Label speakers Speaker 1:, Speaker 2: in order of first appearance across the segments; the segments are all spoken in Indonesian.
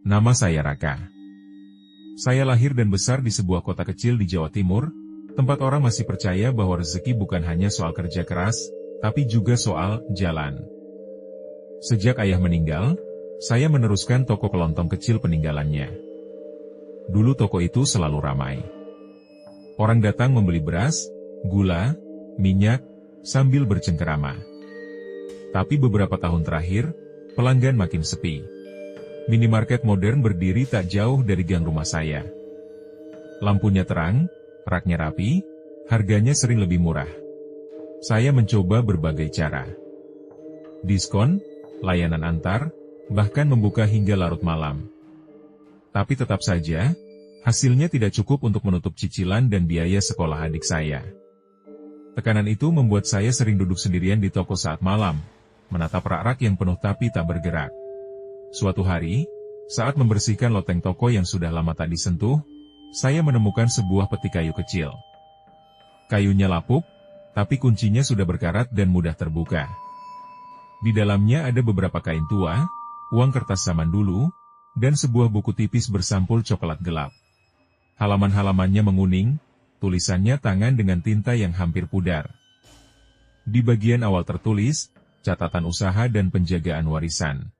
Speaker 1: Nama saya Raka. Saya lahir dan besar di sebuah kota kecil di Jawa Timur, tempat orang masih percaya bahwa rezeki bukan hanya soal kerja keras, tapi juga soal jalan. Sejak ayah meninggal, saya meneruskan toko kelontong kecil peninggalannya. Dulu toko itu selalu ramai. Orang datang membeli beras, gula, minyak, sambil bercengkerama. Tapi beberapa tahun terakhir, pelanggan makin sepi. Minimarket modern berdiri tak jauh dari gang rumah saya. Lampunya terang, raknya rapi, harganya sering lebih murah. Saya mencoba berbagai cara. Diskon, layanan antar, bahkan membuka hingga larut malam. Tapi tetap saja, hasilnya tidak cukup untuk menutup cicilan dan biaya sekolah adik saya. Tekanan itu membuat saya sering duduk sendirian di toko saat malam, menatap rak-rak yang penuh tapi tak bergerak. Suatu hari, saat membersihkan loteng toko yang sudah lama tak disentuh, saya menemukan sebuah peti kayu kecil. Kayunya lapuk, tapi kuncinya sudah berkarat dan mudah terbuka. Di dalamnya ada beberapa kain tua, uang kertas zaman dulu, dan sebuah buku tipis bersampul coklat gelap. Halaman-halamannya menguning, tulisannya tangan dengan tinta yang hampir pudar. Di bagian awal tertulis, catatan usaha dan penjagaan warisan.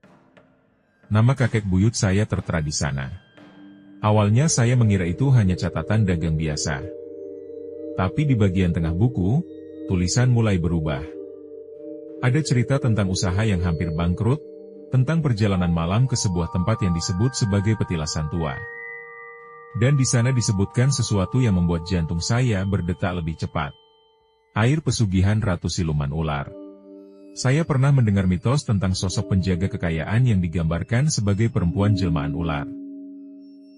Speaker 1: Nama kakek buyut saya tertera di sana. Awalnya saya mengira itu hanya catatan dagang biasa. Tapi di bagian tengah buku, tulisan mulai berubah. Ada cerita tentang usaha yang hampir bangkrut, tentang perjalanan malam ke sebuah tempat yang disebut sebagai petilasan tua. Dan di sana disebutkan sesuatu yang membuat jantung saya berdetak lebih cepat. Air pesugihan Ratu Siluman Ular. Saya pernah mendengar mitos tentang sosok penjaga kekayaan yang digambarkan sebagai perempuan jelmaan ular.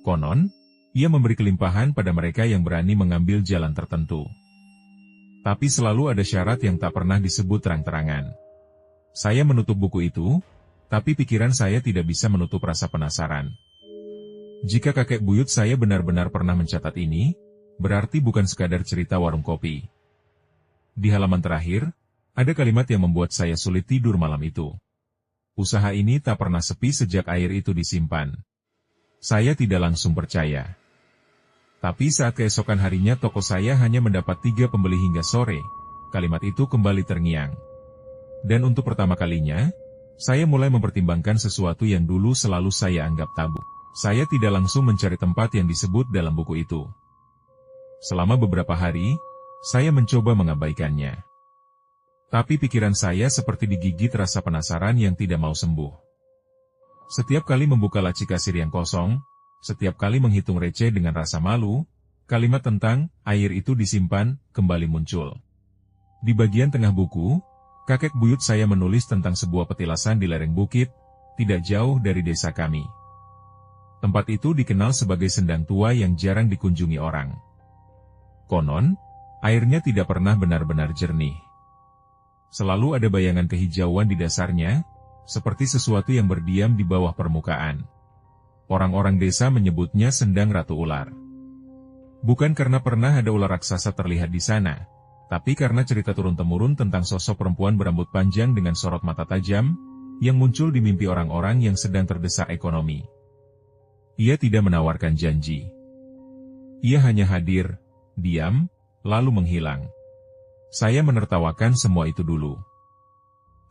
Speaker 1: Konon, ia memberi kelimpahan pada mereka yang berani mengambil jalan tertentu. Tapi selalu ada syarat yang tak pernah disebut terang-terangan. Saya menutup buku itu, tapi pikiran saya tidak bisa menutup rasa penasaran. Jika kakek buyut saya benar-benar pernah mencatat ini, berarti bukan sekadar cerita warung kopi. Di halaman terakhir, ada kalimat yang membuat saya sulit tidur malam itu. Usaha ini tak pernah sepi sejak air itu disimpan. Saya tidak langsung percaya. Tapi saat keesokan harinya toko saya hanya mendapat 3 pembeli hingga sore, kalimat itu kembali terngiang. Dan untuk pertama kalinya, saya mulai mempertimbangkan sesuatu yang dulu selalu saya anggap tabu. Saya tidak langsung mencari tempat yang disebut dalam buku itu. Selama beberapa hari, saya mencoba mengabaikannya. Tapi pikiran saya seperti digigit rasa penasaran yang tidak mau sembuh. Setiap kali membuka laci kasir yang kosong, setiap kali menghitung receh dengan rasa malu, kalimat tentang air itu disimpan kembali muncul. Di bagian tengah buku, kakek buyut saya menulis tentang sebuah petilasan di lereng bukit, tidak jauh dari desa kami. Tempat itu dikenal sebagai sendang tua yang jarang dikunjungi orang. Konon, airnya tidak pernah benar-benar jernih. Selalu ada bayangan kehijauan di dasarnya, seperti sesuatu yang berdiam di bawah permukaan. Orang-orang desa menyebutnya sendang Ratu Ular. Bukan karena pernah ada ular raksasa terlihat di sana, tapi karena cerita turun-temurun tentang sosok perempuan berambut panjang dengan sorot mata tajam, yang muncul di mimpi orang-orang yang sedang terdesak ekonomi. Ia tidak menawarkan janji. Ia hanya hadir, diam, lalu menghilang. Saya menertawakan semua itu dulu.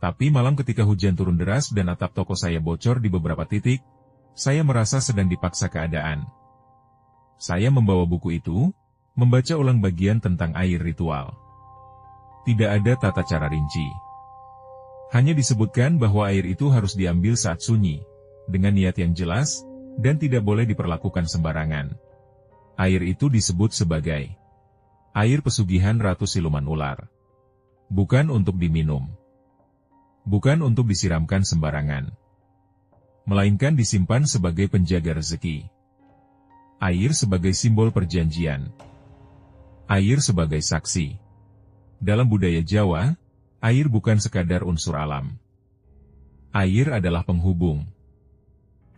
Speaker 1: Tapi malam ketika hujan turun deras dan atap toko saya bocor di beberapa titik, saya merasa sedang dipaksa keadaan. Saya membawa buku itu, membaca ulang bagian tentang air ritual. Tidak ada tata cara rinci. Hanya disebutkan bahwa air itu harus diambil saat sunyi, dengan niat yang jelas, dan tidak boleh diperlakukan sembarangan. Air itu disebut sebagai air pesugihan Ratu Siluman Ular. Bukan untuk diminum. Bukan untuk disiramkan sembarangan. Melainkan disimpan sebagai penjaga rezeki. Air sebagai simbol perjanjian. Air sebagai saksi. Dalam budaya Jawa, air bukan sekadar unsur alam. Air adalah penghubung.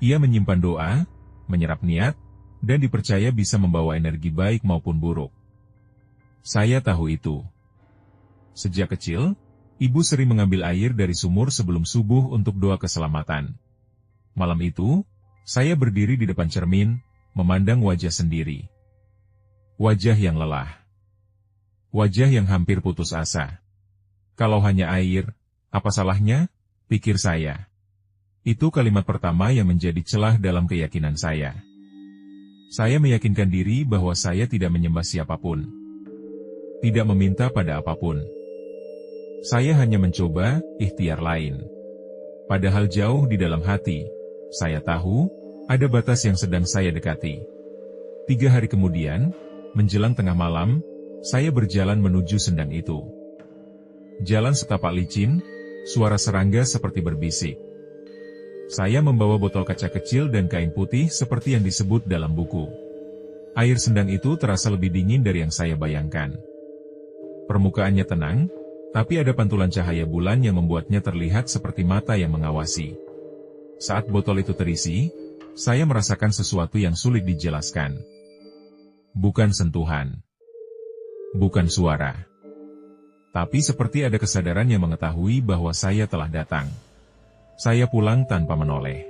Speaker 1: Ia menyimpan doa, menyerap niat, dan dipercaya bisa membawa energi baik maupun buruk. Saya tahu itu. Sejak kecil, ibu sering mengambil air dari sumur sebelum subuh untuk doa keselamatan. Malam itu, Saya berdiri di depan cermin, memandang wajah sendiri. Wajah yang lelah. Wajah yang hampir putus asa. Kalau hanya air, apa salahnya? Pikir saya. Itu kalimat pertama yang menjadi celah dalam keyakinan saya. Saya meyakinkan diri bahwa saya tidak menyembah siapapun. Tidak meminta pada apapun. Saya hanya mencoba ikhtiar lain. Padahal jauh di dalam hati, saya tahu, ada batas yang sedang saya dekati. 3 hari kemudian, menjelang tengah malam, saya berjalan menuju sendang itu. Jalan setapak licin, suara serangga seperti berbisik. Saya membawa botol kaca kecil dan kain putih seperti yang disebut dalam buku. Air sendang itu terasa lebih dingin dari yang saya bayangkan. Permukaannya tenang, tapi ada pantulan cahaya bulan yang membuatnya terlihat seperti mata yang mengawasi. Saat botol itu terisi, saya merasakan sesuatu yang sulit dijelaskan. Bukan sentuhan. Bukan suara. Tapi seperti ada kesadaran yang mengetahui bahwa saya telah datang. Saya pulang tanpa menoleh.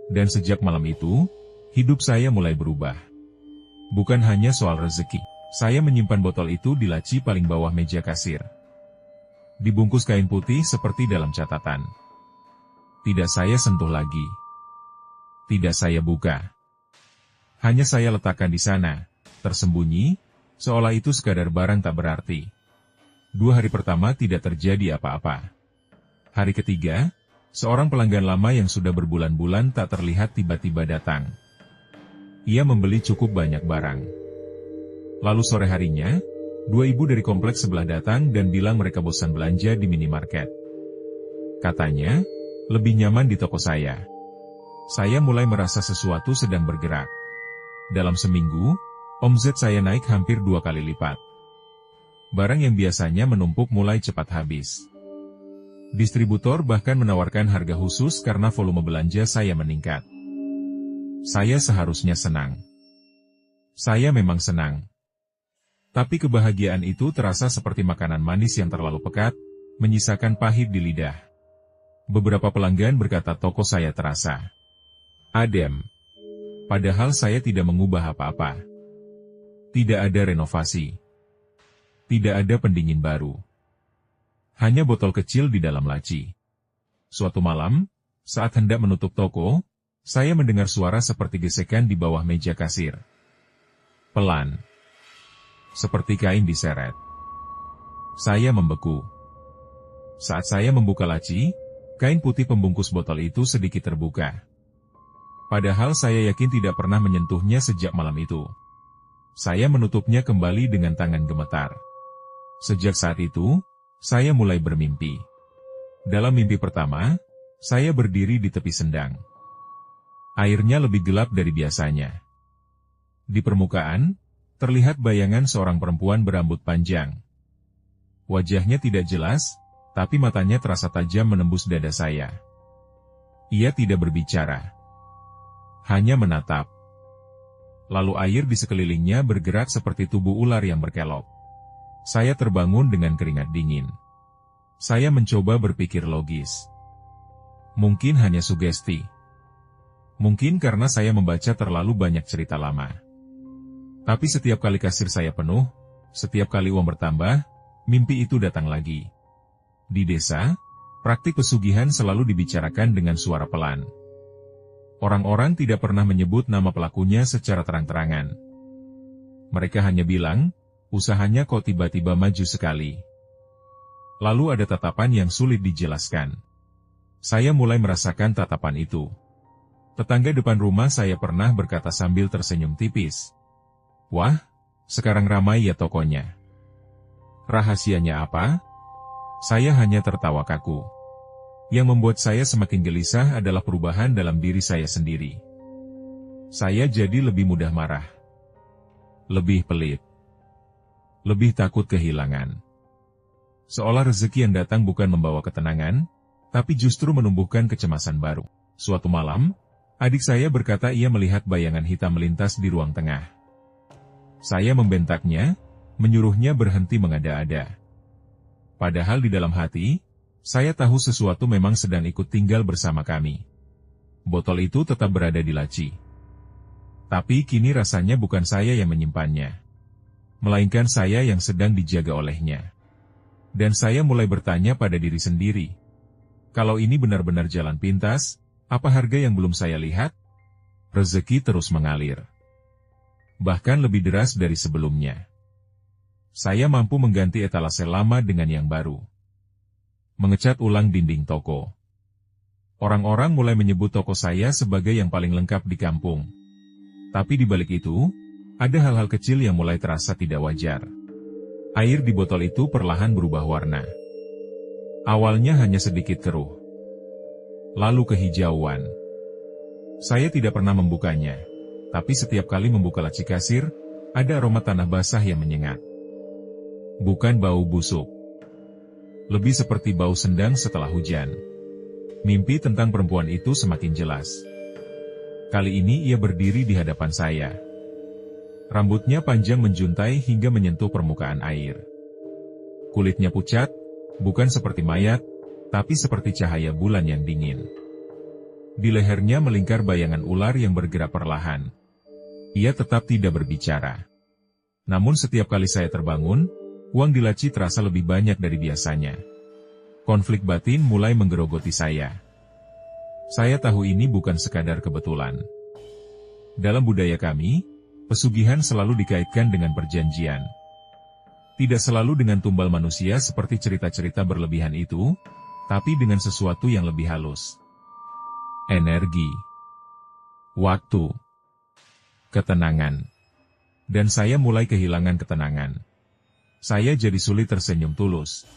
Speaker 1: Dan sejak malam itu, hidup saya mulai berubah. Bukan hanya soal rezeki. Saya menyimpan botol itu di laci paling bawah meja kasir. Dibungkus kain putih seperti dalam catatan. Tidak saya sentuh lagi. Tidak saya buka. Hanya saya letakkan di sana, tersembunyi, seolah itu sekadar barang tak berarti. 2 hari pertama tidak terjadi apa-apa. Hari ketiga, seorang pelanggan lama yang sudah berbulan-bulan tak terlihat tiba-tiba datang. Ia membeli cukup banyak barang. Lalu sore harinya, 2 ibu dari kompleks sebelah datang dan bilang mereka bosan belanja di minimarket. Katanya, lebih nyaman di toko saya. Saya mulai merasa sesuatu sedang bergerak. Dalam seminggu, omzet saya naik hampir 2 kali lipat. Barang yang biasanya menumpuk mulai cepat habis. Distributor bahkan menawarkan harga khusus karena volume belanja saya meningkat. Saya seharusnya senang. Saya memang senang. Tapi kebahagiaan itu terasa seperti makanan manis yang terlalu pekat, menyisakan pahit di lidah. Beberapa pelanggan berkata toko saya terasa adem. Padahal saya tidak mengubah apa-apa. Tidak ada renovasi. Tidak ada pendingin baru. Hanya botol kecil di dalam laci. Suatu malam, saat hendak menutup toko, saya mendengar suara seperti gesekan di bawah meja kasir. Pelan. Seperti kain diseret. Saya membeku. Saat saya membuka laci, kain putih pembungkus botol itu sedikit terbuka. Padahal saya yakin tidak pernah menyentuhnya sejak malam itu. Saya menutupnya kembali dengan tangan gemetar. Sejak saat itu, saya mulai bermimpi. Dalam mimpi pertama, saya berdiri di tepi sendang. Airnya lebih gelap dari biasanya. Di permukaan, terlihat bayangan seorang perempuan berambut panjang. Wajahnya tidak jelas, tapi matanya terasa tajam menembus dada saya. Ia tidak berbicara. Hanya menatap. Lalu air di sekelilingnya bergerak seperti tubuh ular yang berkelok. Saya terbangun dengan keringat dingin. Saya mencoba berpikir logis. Mungkin hanya sugesti. Mungkin karena saya membaca terlalu banyak cerita lama. Tapi setiap kali kasir saya penuh, setiap kali uang bertambah, mimpi itu datang lagi. Di desa, praktik pesugihan selalu dibicarakan dengan suara pelan. Orang-orang tidak pernah menyebut nama pelakunya secara terang-terangan. Mereka hanya bilang, usahanya kok tiba-tiba maju sekali. Lalu ada tatapan yang sulit dijelaskan. Saya mulai merasakan tatapan itu. Tetangga depan rumah saya pernah berkata sambil tersenyum tipis. Wah, sekarang ramai ya tokonya. Rahasianya apa? Saya hanya tertawa kaku. Yang membuat saya semakin gelisah adalah perubahan dalam diri saya sendiri. Saya jadi lebih mudah marah. Lebih pelit. Lebih takut kehilangan. Seolah rezeki yang datang bukan membawa ketenangan, tapi justru menumbuhkan kecemasan baru. Suatu malam, adik saya berkata ia melihat bayangan hitam melintas di ruang tengah. Saya membentaknya, menyuruhnya berhenti mengada-ada. Padahal di dalam hati, saya tahu sesuatu memang sedang ikut tinggal bersama kami. Botol itu tetap berada di laci. Tapi kini rasanya bukan saya yang menyimpannya, melainkan saya yang sedang dijaga olehnya. Dan saya mulai bertanya pada diri sendiri, kalau ini benar-benar jalan pintas, apa harga yang belum saya lihat? Rezeki terus mengalir. Bahkan lebih deras dari sebelumnya. Saya mampu mengganti etalase lama dengan yang baru. Mengecat ulang dinding toko. Orang-orang mulai menyebut toko saya sebagai yang paling lengkap di kampung. Tapi di balik itu, ada hal-hal kecil yang mulai terasa tidak wajar. Air di botol itu perlahan berubah warna. Awalnya hanya sedikit keruh, lalu kehijauan. Saya tidak pernah membukanya, tapi setiap kali membuka laci kasir, ada aroma tanah basah yang menyengat. Bukan bau busuk. Lebih seperti bau sendang setelah hujan. Mimpi tentang perempuan itu semakin jelas. Kali ini ia berdiri di hadapan saya. Rambutnya panjang menjuntai hingga menyentuh permukaan air. Kulitnya pucat, bukan seperti mayat, tapi seperti cahaya bulan yang dingin. Di lehernya melingkar bayangan ular yang bergerak perlahan. Ia tetap tidak berbicara. Namun setiap kali saya terbangun, uang di laci terasa lebih banyak dari biasanya. Konflik batin mulai menggerogoti saya. Saya tahu ini bukan sekadar kebetulan. Dalam budaya kami, pesugihan selalu dikaitkan dengan perjanjian. Tidak selalu dengan tumbal manusia seperti cerita-cerita berlebihan itu, tapi dengan sesuatu yang lebih halus. Energi, waktu, ketenangan. Dan saya mulai kehilangan ketenangan. Saya jadi sulit tersenyum tulus.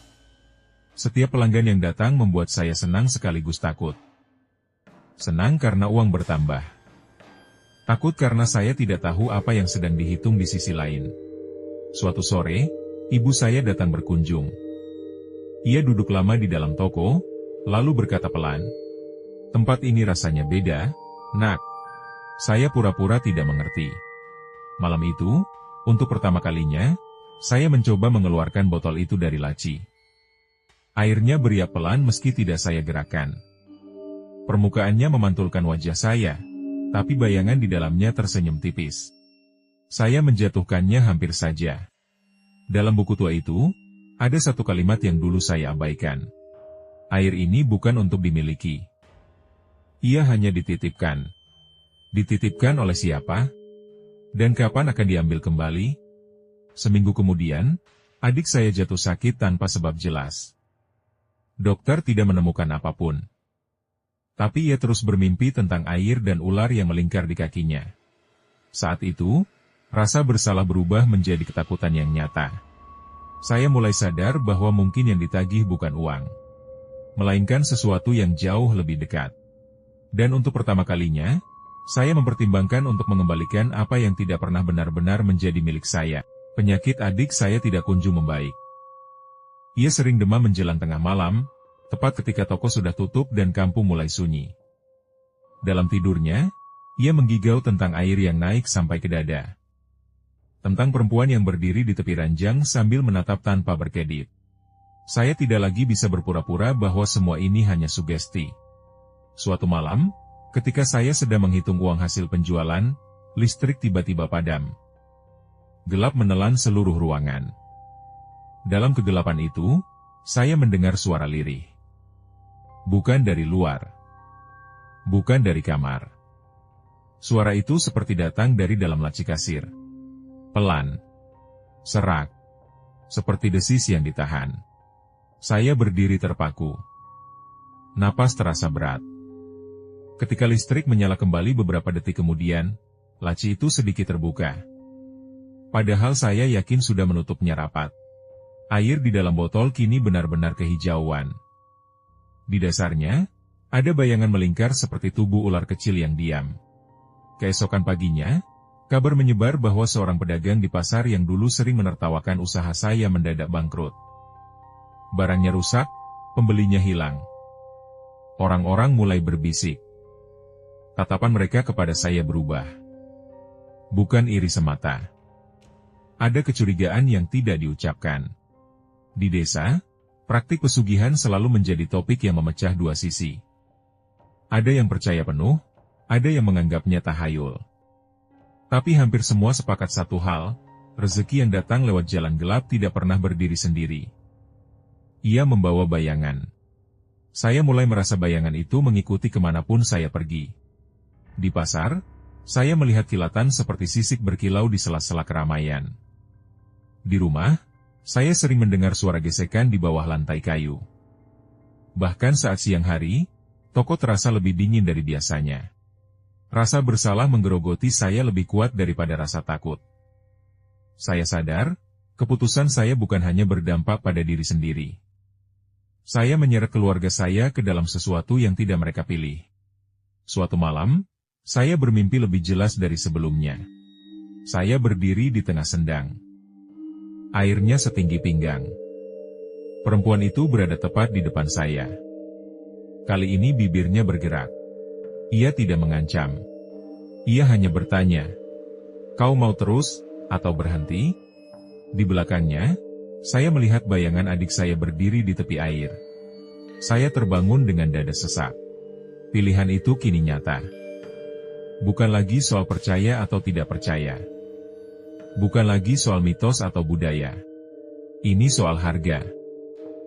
Speaker 1: Setiap pelanggan yang datang membuat saya senang sekaligus takut. Senang karena uang bertambah. Takut karena saya tidak tahu apa yang sedang dihitung di sisi lain. Suatu sore, ibu saya datang berkunjung. Ia duduk lama di dalam toko, lalu berkata pelan, "Tempat ini rasanya beda, Nak." Saya pura-pura tidak mengerti. Malam itu, untuk pertama kalinya, saya mencoba mengeluarkan botol itu dari laci. Airnya beriap pelan meski tidak saya gerakkan. Permukaannya memantulkan wajah saya, tapi bayangan di dalamnya tersenyum tipis. Saya menjatuhkannya hampir saja. Dalam buku tua itu, ada satu kalimat yang dulu saya abaikan. Air ini bukan untuk dimiliki. Ia hanya dititipkan. Dititipkan oleh siapa? Dan kapan akan diambil kembali? Seminggu kemudian, adik saya jatuh sakit tanpa sebab jelas. Dokter tidak menemukan apapun. Tapi ia terus bermimpi tentang air dan ular yang melingkar di kakinya. Saat itu, rasa bersalah berubah menjadi ketakutan yang nyata. Saya mulai sadar bahwa mungkin yang ditagih bukan uang, melainkan sesuatu yang jauh lebih dekat. Dan untuk pertama kalinya, saya mempertimbangkan untuk mengembalikan apa yang tidak pernah benar-benar menjadi milik saya. Penyakit adik saya tidak kunjung membaik. Ia sering demam menjelang tengah malam, tepat ketika toko sudah tutup dan kampung mulai sunyi. Dalam tidurnya, ia menggigau tentang air yang naik sampai ke dada. Tentang perempuan yang berdiri di tepi ranjang sambil menatap tanpa berkedip. Saya tidak lagi bisa berpura-pura bahwa semua ini hanya sugesti. Suatu malam, ketika saya sedang menghitung uang hasil penjualan, listrik tiba-tiba padam. Gelap menelan seluruh ruangan. Dalam kegelapan itu, saya mendengar suara lirih. Bukan dari luar. Bukan dari kamar. Suara itu seperti datang dari dalam laci kasir. Pelan. Serak. Seperti desis yang ditahan. Saya berdiri terpaku. Napas terasa berat. Ketika listrik menyala kembali beberapa detik kemudian, laci itu sedikit terbuka. Padahal saya yakin sudah menutupnya rapat. Air di dalam botol kini benar-benar kehijauan. Di dasarnya, ada bayangan melingkar seperti tubuh ular kecil yang diam. Keesokan paginya, kabar menyebar bahwa seorang pedagang di pasar yang dulu sering menertawakan usaha saya mendadak bangkrut. Barangnya rusak, pembelinya hilang. Orang-orang mulai berbisik. Tatapan mereka kepada saya berubah. Bukan iri semata. Ada kecurigaan yang tidak diucapkan. Di desa, praktik pesugihan selalu menjadi topik yang memecah dua sisi. Ada yang percaya penuh, ada yang menganggapnya tahayul. Tapi hampir semua sepakat satu hal, rezeki yang datang lewat jalan gelap tidak pernah berdiri sendiri. Ia membawa bayangan. Saya mulai merasa bayangan itu mengikuti kemanapun saya pergi. Di pasar, saya melihat kilatan seperti sisik berkilau di sela-sela keramaian. Di rumah, saya sering mendengar suara gesekan di bawah lantai kayu. Bahkan saat siang hari, toko terasa lebih dingin dari biasanya. Rasa bersalah menggerogoti saya lebih kuat daripada rasa takut. Saya sadar, keputusan saya bukan hanya berdampak pada diri sendiri. Saya menyeret keluarga saya ke dalam sesuatu yang tidak mereka pilih. Suatu malam, saya bermimpi lebih jelas dari sebelumnya. Saya berdiri di tengah sendang. Airnya setinggi pinggang. Perempuan itu berada tepat di depan saya. Kali ini bibirnya bergerak. Ia tidak mengancam. Ia hanya bertanya, "Kau mau terus, atau berhenti?" Di belakangnya, saya melihat bayangan adik saya berdiri di tepi air. Saya terbangun dengan dada sesak. Pilihan itu kini nyata. Bukan lagi soal percaya atau tidak percaya. Bukan lagi soal mitos atau budaya. Ini soal harga.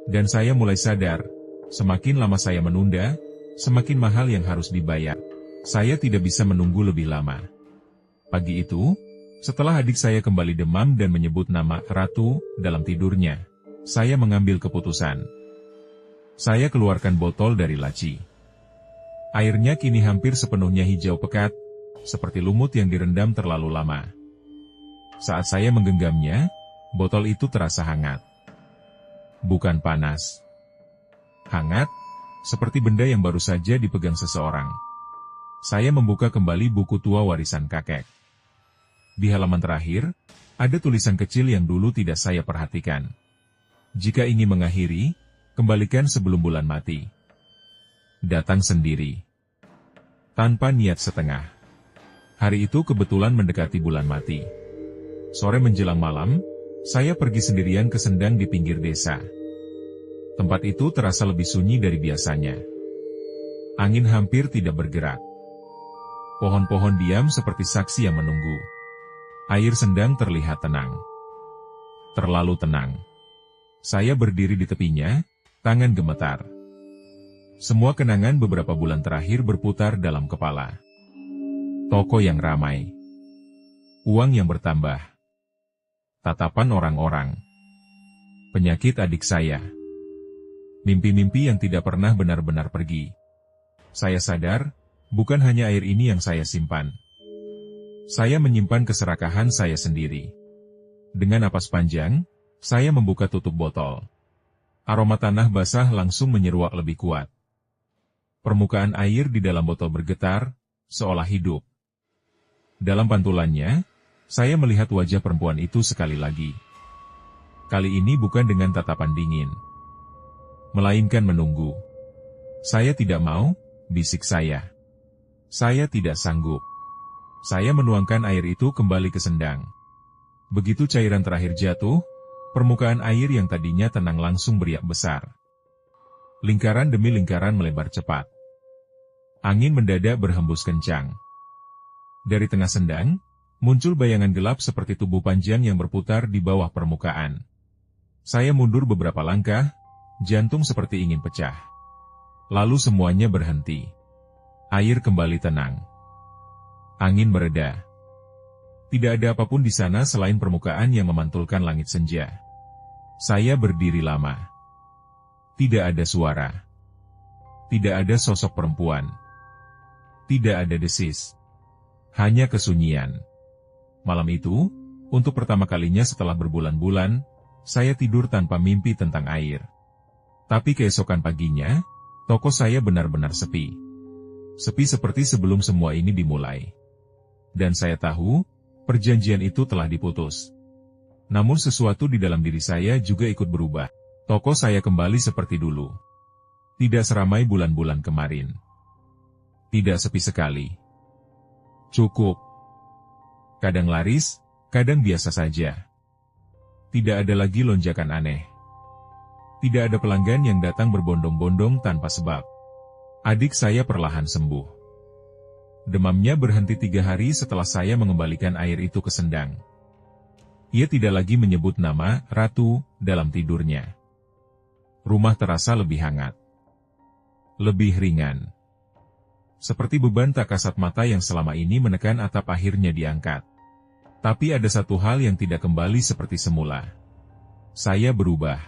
Speaker 1: Dan saya mulai sadar, semakin lama saya menunda, semakin mahal yang harus dibayar. Saya tidak bisa menunggu lebih lama. Pagi itu, setelah adik saya kembali demam dan menyebut nama Ratu dalam tidurnya, saya mengambil keputusan. Saya keluarkan botol dari laci. Airnya kini hampir sepenuhnya hijau pekat, seperti lumut yang direndam terlalu lama. Saat saya menggenggamnya, botol itu terasa hangat. Bukan panas. Hangat, seperti benda yang baru saja dipegang seseorang. Saya membuka kembali buku tua warisan kakek. Di halaman terakhir, ada tulisan kecil yang dulu tidak saya perhatikan. Jika ingin mengakhiri, kembalikan sebelum bulan mati. Datang sendiri. Tanpa niat setengah. Hari itu kebetulan mendekati bulan mati. Sore menjelang malam, saya pergi sendirian ke sendang di pinggir desa. Tempat itu terasa lebih sunyi dari biasanya. Angin hampir tidak bergerak. Pohon-pohon diam seperti saksi yang menunggu. Air sendang terlihat tenang. Terlalu tenang. Saya berdiri di tepinya, tangan gemetar. Semua kenangan beberapa bulan terakhir berputar dalam kepala. Toko yang ramai. Uang yang bertambah. Tatapan orang-orang. Penyakit adik saya. Mimpi-mimpi yang tidak pernah benar-benar pergi. Saya sadar, bukan hanya air ini yang saya simpan. Saya menyimpan keserakahan saya sendiri. Dengan napas panjang, saya membuka tutup botol. Aroma tanah basah langsung menyeruak lebih kuat. Permukaan air di dalam botol bergetar, seolah hidup. Dalam pantulannya, saya melihat wajah perempuan itu sekali lagi. Kali ini bukan dengan tatapan dingin, melainkan menunggu. Saya tidak mau, bisik saya. Saya tidak sanggup. Saya menuangkan air itu kembali ke sendang. Begitu cairan terakhir jatuh, permukaan air yang tadinya tenang langsung beriak besar. Lingkaran demi lingkaran melebar cepat. Angin mendadak berhembus kencang. Dari tengah sendang, muncul bayangan gelap seperti tubuh panjang yang berputar di bawah permukaan. Saya mundur beberapa langkah, jantung seperti ingin pecah. Lalu semuanya berhenti. Air kembali tenang. Angin mereda. Tidak ada apapun di sana selain permukaan yang memantulkan langit senja. Saya berdiri lama. Tidak ada suara. Tidak ada sosok perempuan. Tidak ada desis. Hanya kesunyian. Malam itu, untuk pertama kalinya setelah berbulan-bulan, saya tidur tanpa mimpi tentang air. Tapi keesokan paginya, toko saya benar-benar sepi. Sepi seperti sebelum semua ini dimulai. Dan saya tahu, perjanjian itu telah diputus. Namun sesuatu di dalam diri saya juga ikut berubah. Toko saya kembali seperti dulu. Tidak seramai bulan-bulan kemarin. Tidak sepi sekali. Cukup. Kadang laris, kadang biasa saja. Tidak ada lagi lonjakan aneh. Tidak ada pelanggan yang datang berbondong-bondong tanpa sebab. Adik saya perlahan sembuh. Demamnya berhenti 3 hari setelah saya mengembalikan air itu ke sendang. Ia tidak lagi menyebut nama Ratu dalam tidurnya. Rumah terasa lebih hangat. Lebih ringan. Seperti beban tak kasat mata yang selama ini menekan atap akhirnya diangkat. Tapi ada satu hal yang tidak kembali seperti semula. Saya berubah.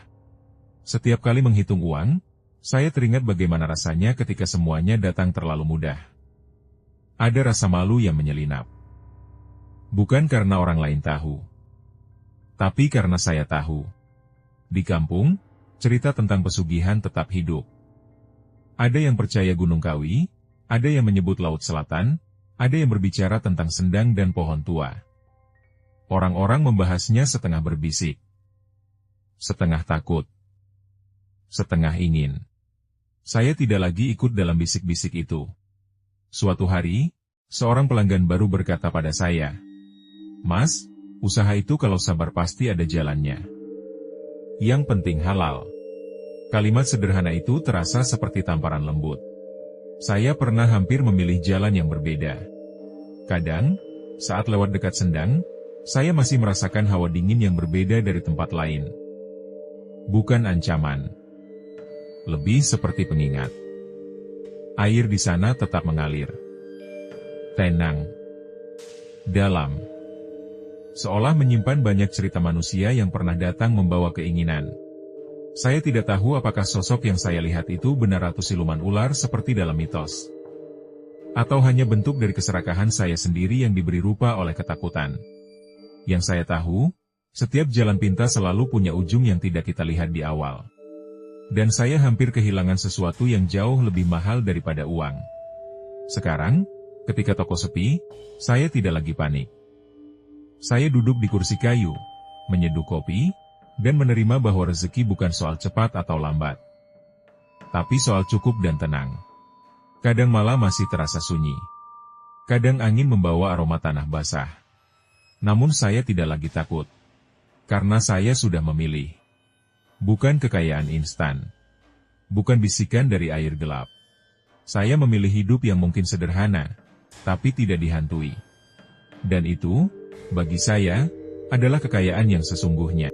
Speaker 1: Setiap kali menghitung uang, saya teringat bagaimana rasanya ketika semuanya datang terlalu mudah. Ada rasa malu yang menyelinap. Bukan karena orang lain tahu. Tapi karena saya tahu. Di kampung, cerita tentang pesugihan tetap hidup. Ada yang percaya Gunung Kawi, ada yang menyebut Laut Selatan, ada yang berbicara tentang sendang dan pohon tua. Orang-orang membahasnya setengah berbisik. Setengah takut. Setengah ingin. Saya tidak lagi ikut dalam bisik-bisik itu. Suatu hari, seorang pelanggan baru berkata pada saya, "Mas, usaha itu kalau sabar pasti ada jalannya. Yang penting halal." Kalimat sederhana itu terasa seperti tamparan lembut. Saya pernah hampir memilih jalan yang berbeda. Kadang, saat lewat dekat sendang, saya masih merasakan hawa dingin yang berbeda dari tempat lain. Bukan ancaman. Lebih seperti pengingat. Air di sana tetap mengalir. Tenang. Dalam. Seolah menyimpan banyak cerita manusia yang pernah datang membawa keinginan. Saya tidak tahu apakah sosok yang saya lihat itu benar atau siluman ular seperti dalam mitos. Atau hanya bentuk dari keserakahan saya sendiri yang diberi rupa oleh ketakutan. Yang saya tahu, setiap jalan pintas selalu punya ujung yang tidak kita lihat di awal. Dan saya hampir kehilangan sesuatu yang jauh lebih mahal daripada uang. Sekarang, ketika toko sepi, saya tidak lagi panik. Saya duduk di kursi kayu, menyeduh kopi, dan menerima bahwa rezeki bukan soal cepat atau lambat. Tapi soal cukup dan tenang. Kadang malah masih terasa sunyi. Kadang angin membawa aroma tanah basah. Namun saya tidak lagi takut. Karena saya sudah memilih. Bukan kekayaan instan. Bukan bisikan dari air gelap. Saya memilih hidup yang mungkin sederhana, tapi tidak dihantui. Dan itu, bagi saya, adalah kekayaan yang sesungguhnya.